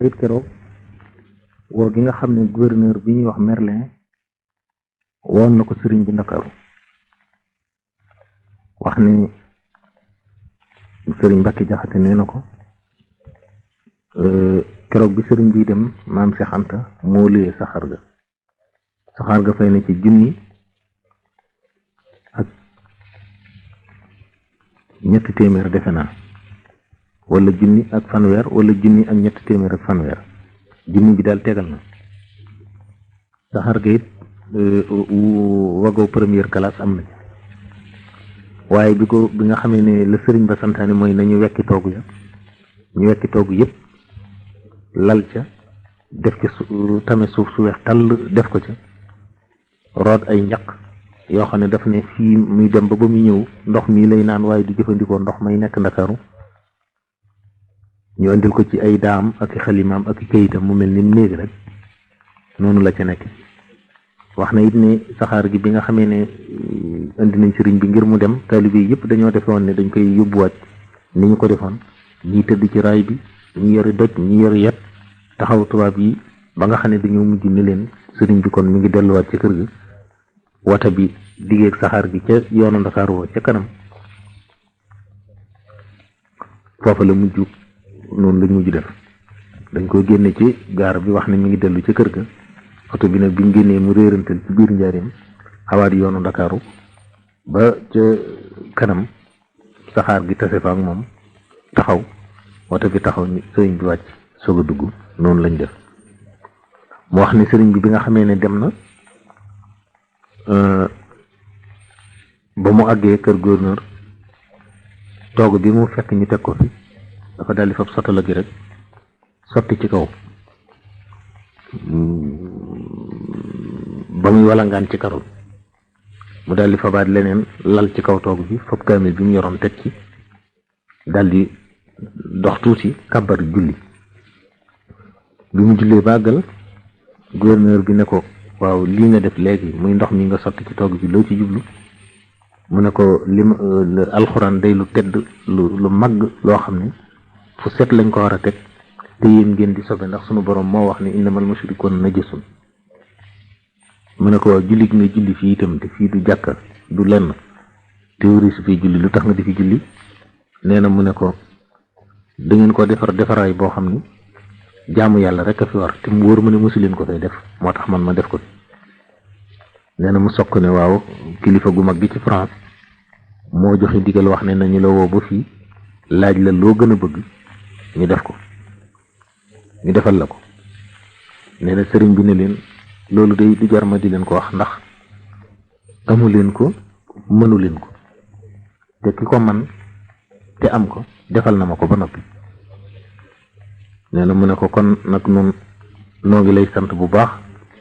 it keroog woo gi nga xam ne gouverneur bi ñuy wax Merlin woon na ko sëriñ bi Ndakaaru wax ni sëriñ Mbacke Jaxate nee na ko keroog bi sëriñ bi dem maam Cheikh Anta moo luyee saxaar ga fay na ci junni ak ñetti téeméer defe naa wala junni ak fanweer wala junni ak ñetti téeméer ak fanweer junni bi daal tegal na saxaar ga it wagoo première classe am na waaye bi nga xamee ne la sëriñ ba santaane mooy nañu wekki toogu ya ñu wekki toogu yëpp lal ca def ci tame suuf su weex tàll def ko ca root ay njaq yoo xam ne daf ne fii muy dem ba muy ñëw ndox mii lay naan waaye du jëfandikoo ndox may nekk Ndakaaru ñu andil ko ci ay daam ak i xalimaam ak i kayitam mu mel ni mu néeg rek noonu la ca nekk wax na it ne saxaar gi bi nga xamee ne indi nañ sëriñ bi ngir mu dem taalibe yi yëpp dañoo defe woon ne dañ koy yóbbuwaat ni ñu ko defoon ñii tëdd ci raay bi ñi yori doj ñi yori yet taxaw tubaab yi ba nga xam ne dañoo mujj ni leen sëriñ bi kon mi ngi delluwaat ci kër gi wata bi diggeeg saxaar gi ca yoonu Ndakaaru woo ca kanam foofa la mujj noonu lañ mujj def dañ ko génne ci gaar bi wax ne mi ngi dellu ca kër ga oto bi nag bi mu génnee mu réerantal ci biir njaareem xawaat yoonu Ndakaaru ba ca kanam saxaar gi tase fa ak moom taxaw oto bi taxaw ni sëriñ bi wàcc soog a dugg noonu lañ def mu wax ni sëriñ bi nga xamee ne dem na ba mu àggee kër gouverneur toog bi mu fekk ñu teg ko fi dafa daldi fab sotala gi rek sotti ci kaw ba muy walangaan ci karul mu daldi fabaat leneen lal ci kaw toog bi fab kaamil bi mu yoroon teg ci daldi dox tuuti kàbbar julli bi mu jullee bàggal gouverneur bi ne ko waaw lii nga def léegi muy ndox mi nga sotti ci toog bi loo ci jublu mu ne ko alxuraan day lu tedd lu màgg loo xam ne fu set lañ ko war a teg te yéen ngeen di sobe ndax sunu borom moo wax ne innamal mushrikuuna najasun mu ne ko waaw julli gi nga julli fii itam te fii du jàkka du lenn théorie su fii julli lu tax nga di fi julli nee na mu ne ko da ngeen ko defaraay boo xam ni jaamu yàlla rek a fi war te mu wóor ma ne mosu leen ko fay def moo tax man ma def ko nee na mu sokk ne waaw kilifa gu mag gi ci France moo joxe digal wax ne nañu la woo ba fii laaj la loo gën a bëgg ñu def ko ñu defal la ko nee na sëriñ bi ne leen loolu day du jar ma di leen ko wax ndax amu leen ko mënu leen ko te ki ko man te am ko defal na ma ko ba noppi nee na mu ne ko kon nag noonu noo ngi lay sant bu baax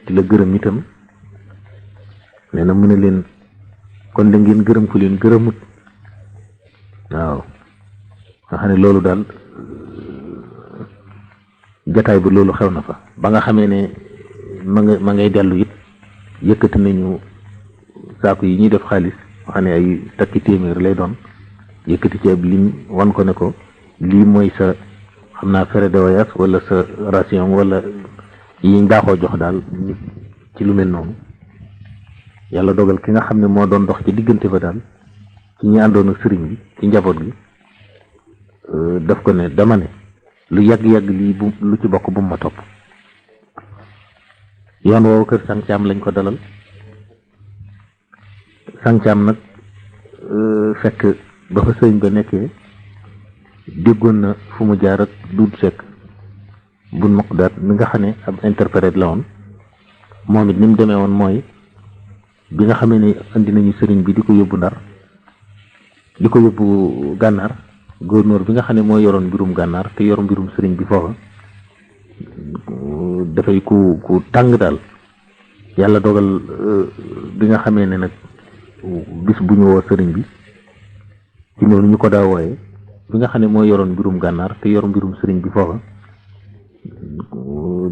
di la gërëm itam nee na mu ne leen kon da ngeen gërëm ku leen gërëmut waaw nga xam ne loolu daal jataay bu loolu xew na fa ba nga xamee ne ma ngay dellu it yëkkati nañu saako yi ñuy def xaalis wax ne ay takki téeméer lay doon yëkkati ci ab lim wan ko ne ko lii mooy sa xam naa frais de voyage wala sa ration wala yi ndaaxoo jox daal nit ci lu mel noonu yàlla dogal ki nga xam ne moo doon dox ci diggante fa daal ci ñi àndoon ak sëriñ bi ci njaboot gi daf ko ne dama ne lu yàgg-yàgg lii bu lu ci bokk bu ma topp yoon woowu kër sàncaam lañ ko dalal sàncaam nag fekk ba fa sëriñ ba nekkee déggoon na fu mu jaar ak duud sekk bun muqdaat mi nga xam ne ab interprète la woon moom it ni mu demee woon mooy bi nga xamee ne andi nañu sëriñ bi di ko yóbbu Ndar di ko yóbbu gànnaar gouverneur bi nga xam ne moo yoroon mbirum gànnaar te yor mbirum sëriñ bi foofa dafay ku tàng daal yàlla dogal bi nga xamee ne nag bis bu ñu woo sëriñ bi ci noonu ñu ko daa wooye bi nga xam ne moo yoroon mbirum gànnaar te yor mbirum sëriñ bi foofa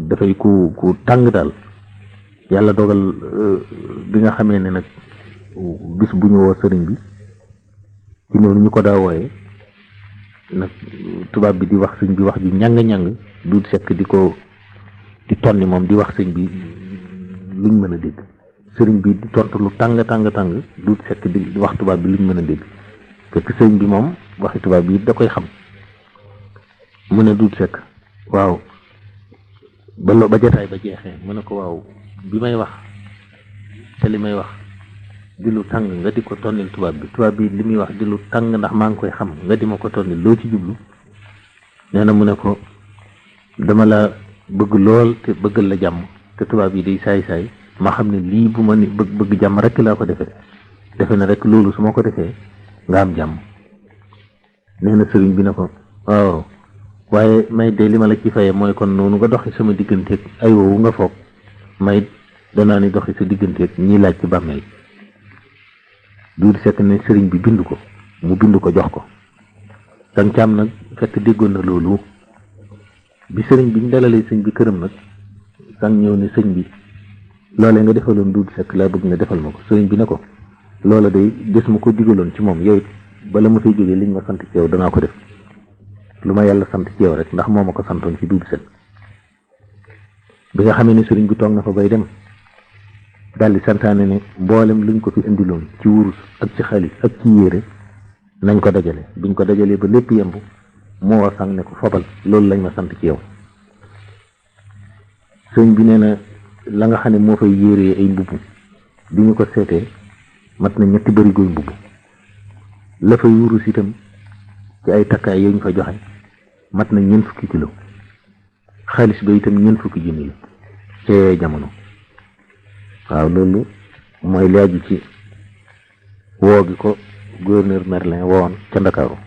dafay ku tàng daal yàlla dogal bi nga xamee ne nag bis bu ñu woo sëriñ bi ci noonu ñu ko daa wooye nag tubaab bi di wax sëriñ bi wax ji ñàng-ñàng Duut Sekk di tonni moom di wax sëñ bi luñ mën a dégg, sëriñ bi di tontu lu tàng Duut Sekk di wax tubaab bi luñ mën a dégg, fekk sëriñ bi moom waxi tubaab bi da koy xam. mu ne Duut Sekk waaw ba jotaay ba jeexee mu ne ko waaw bi may wax te li may wax di lu tàng nga di ko tonnil tubaab bi li muy wax di lu tàng ndax maa ngi koy xam nga di ma ko tonnil loo ci jublu. nee na mu ne ko dama la bëgg lool te bëggal la jàmm te tubaab yi day saay ma xam ne lii bu ma ni bëgg jàmm rek laa ko defe na rek loolu su ma ko defee nga am jàmm. nee na sëriñ bi ne ko waaw waaye may de li ma la ci fayee mooy kon noonu nga doxi sama digganteeg ay woowu nga foog may danaa ni doxi sa digganteeg ñiy laaj ci bàmmeel. Duut Sekk ne sëriñ bi bind ko mu bind ko jox ko. Sang Caam nag fekk déggoon na loolu bi sëriñ bi ñu dalalee sëñ bi këram nag sang ñëw ne sëñ bi loolee nga defaloon Duut Sekk laa bëgg nga defal ma ko. sëriñ bi ne ko loola day des ma ko digaloon ci moom yow it bala ma fay jógee liñ ma sant ci yow danaa ko def lu ma yàlla sant ci yow rek ndax moo ma ko santoon ci Duut Sekk. bi nga xamee ne sëriñ bi toog na fa bay dem daldi santaane ne mboolem luñ ko fi indiloon ci wurus ak ci xaalis ak ci yére nañ ko dajale. biñ ko dajalee ba lépp yemb moo war sang ne ko fobal loolu lañ ma sant ci yow. sëñ bi nee na la nga xam ne moo fay yéree ay mbubb bi ñu ko seetee mat na 3 barigoy mbubb. la fay wurus itam ci ay takkaay yooyu ñu fa joxe mat na 40 kilo. xaalis ba itam 40 junni la ci jamono. waaw loolu mooy laaju ci woo gi ko gouverneur Merlin woon ca Ndakaaru.